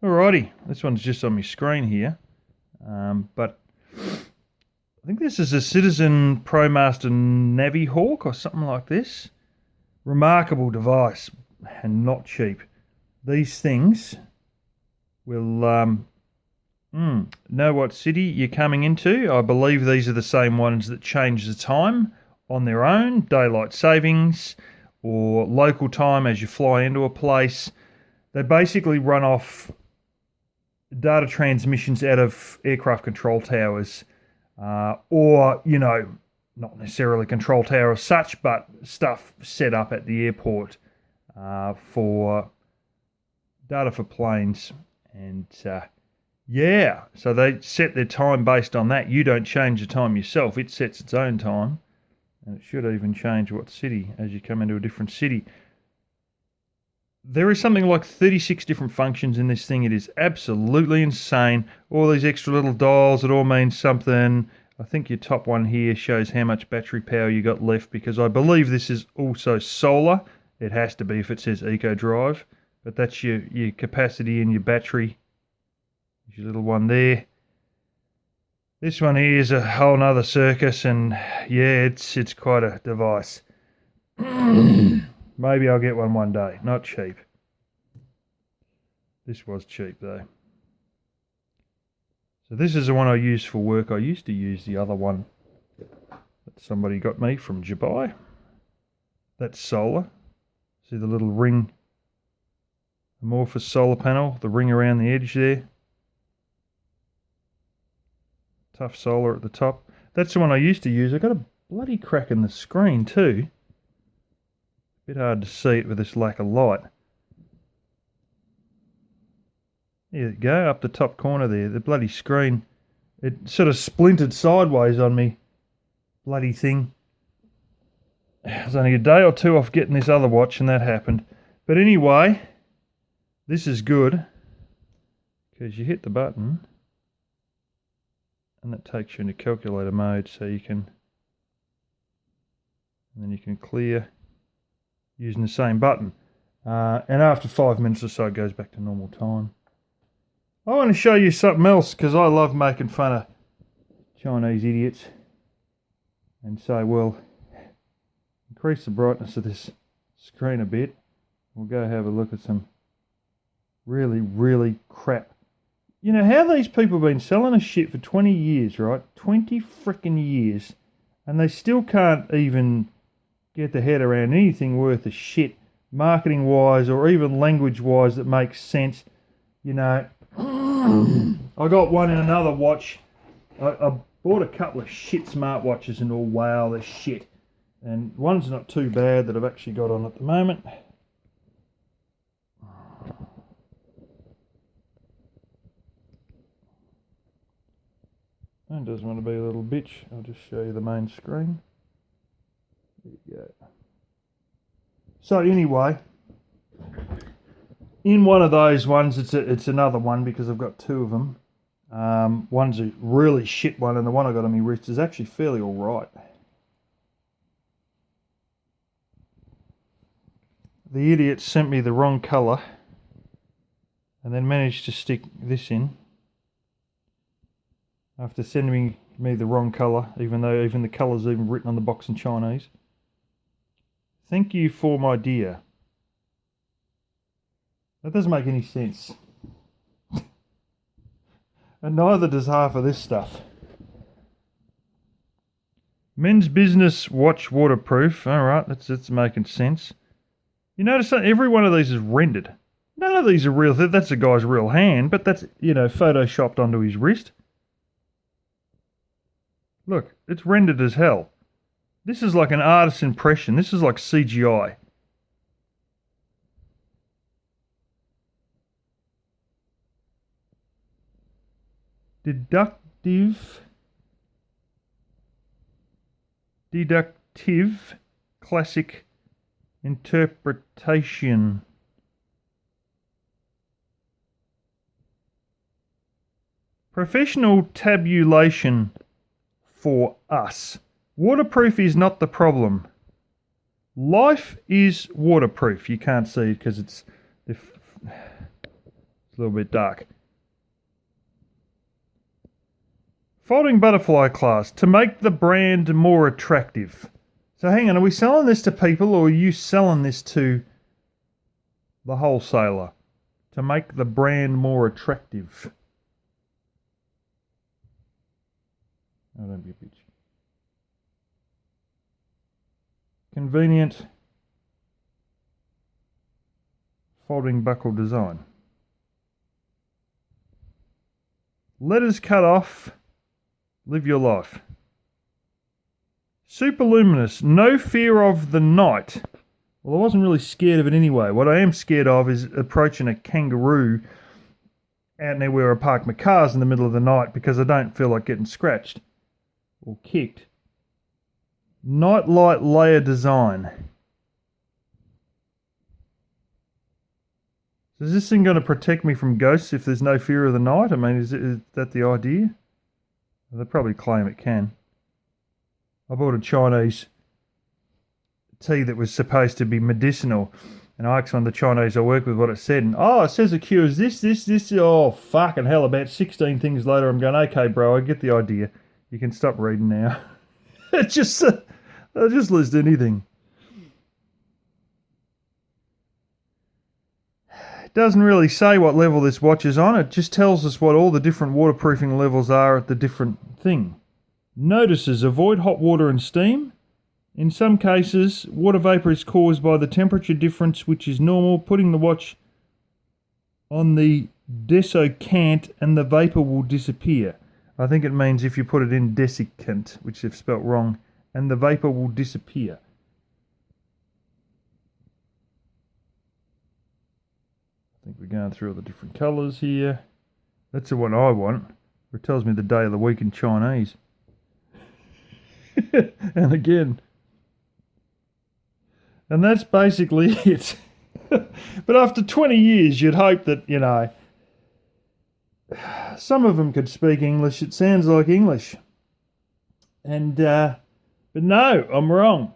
Alrighty, this one's just on my screen here, but I think this is a Citizen ProMaster Navihawk or something like this. Remarkable device and not cheap. These things will know what city you're coming into. I believe these are the same ones that change the time on their own, daylight savings or local time as you fly into a place. They basically run off data transmissions out of aircraft control towers, or, not necessarily control tower as such, but stuff set up at the airport for data for planes. And so they set their time based on that. You don't change the time yourself. It sets its own time. And it should even change what city as you come into a different city. There is something like 36 different functions in this thing. It is absolutely insane. All these extra little dials, it all means something. I think your top one here shows how much battery power you got left, because I believe this is also solar. It has to be if it says Eco Drive. But that's your capacity and your battery. There's your little one there. This one here is a whole nother circus, and yeah, it's quite a device. Maybe I'll get one day. Not cheap. This was cheap though. So this is the one I use for work. I used to use the other one that somebody got me from Dubai. That's solar. See the little ring, amorphous solar panel, the ring around the edge there. Tough solar at the top. That's the one I used to use. I got a bloody crack in the screen too. Bit hard to see it with this lack of light. There you go, up the top corner there, the bloody screen. It sort of splintered sideways on me. Bloody thing. I was only a day or two off getting this other watch and that happened. But anyway, this is good, because you hit the button and that takes you into calculator mode, so you can, and then you can clear using the same button, and after 5 minutes or so it goes back to normal time. I want to show you something else, because I love making fun of Chinese idiots, and so we'll increase the brightness of this screen a bit. We'll go have a look at some really crap. You know how these people have been selling us shit for 20 years, right? 20 frickin' years, and they still can't even get their head around anything worth a shit, marketing wise or even language wise, that makes sense. I got one in another watch. I bought a couple of shit smartwatches and all, wow, they're shit. And one's not too bad that I've actually got on at the moment. And doesn't want to be a little bitch. I'll just show you the main screen. There you go. So anyway, in one of those ones, it's another one, because I've got two of them. One's a really shit one, and the one I got on my wrist is actually fairly alright. The idiot sent me the wrong colour and then managed to stick this in after sending me the wrong colour, even though even the colour's even written on the box in Chinese. Thank you for my dear. That doesn't make any sense. And neither does half of this stuff. Men's business watch waterproof. Alright, that's making sense. You notice that every one of these is rendered. None of these are real. That's a guy's real hand, but that's, photoshopped onto his wrist. Look, it's rendered as hell. This is like an artist's impression. This is like CGI. Deductive classic interpretation. Professional tabulation for us. Waterproof is not the problem. Life is waterproof. You can't see it because it's It's a little bit dark. Folding butterfly class to make the brand more attractive. So hang on, are we selling this to people or are you selling this to the wholesaler to make the brand more attractive? Oh, don't be a bitch. Convenient folding buckle design. Letters cut off. Live your life. Super luminous. No fear of the night. Well, I wasn't really scared of it anyway. What I am scared of is approaching a kangaroo out near where I park my cars in the middle of the night because I don't feel like getting scratched or kicked. Nightlight layer design. So is this thing going to protect me from ghosts if there's no fear of the night? I mean, is that the idea? Well, they probably claim it can. I bought a Chinese tea that was supposed to be medicinal, and I asked one of the Chinese I work with what it said, and it says it cures this. Oh, fucking hell, about 16 things later I'm going, okay, bro, I get the idea. You can stop reading now. It's just, I'll just list anything. It doesn't really say what level this watch is on, it just tells us what all the different waterproofing levels are at the different thing. Notices, avoid hot water and steam. In some cases, water vapour is caused by the temperature difference, which is normal. Putting the watch on the desiccant and the vapour will disappear. I think it means if you put it in desiccant, which they've spelt wrong, and the vapour will disappear. I think we're going through all the different colours here. That's the one I want. It tells me the day of the week in Chinese. And again. And that's basically it. But after 20 years, you'd hope that, you know, some of them could speak English. It sounds like English. And, but no, I'm wrong.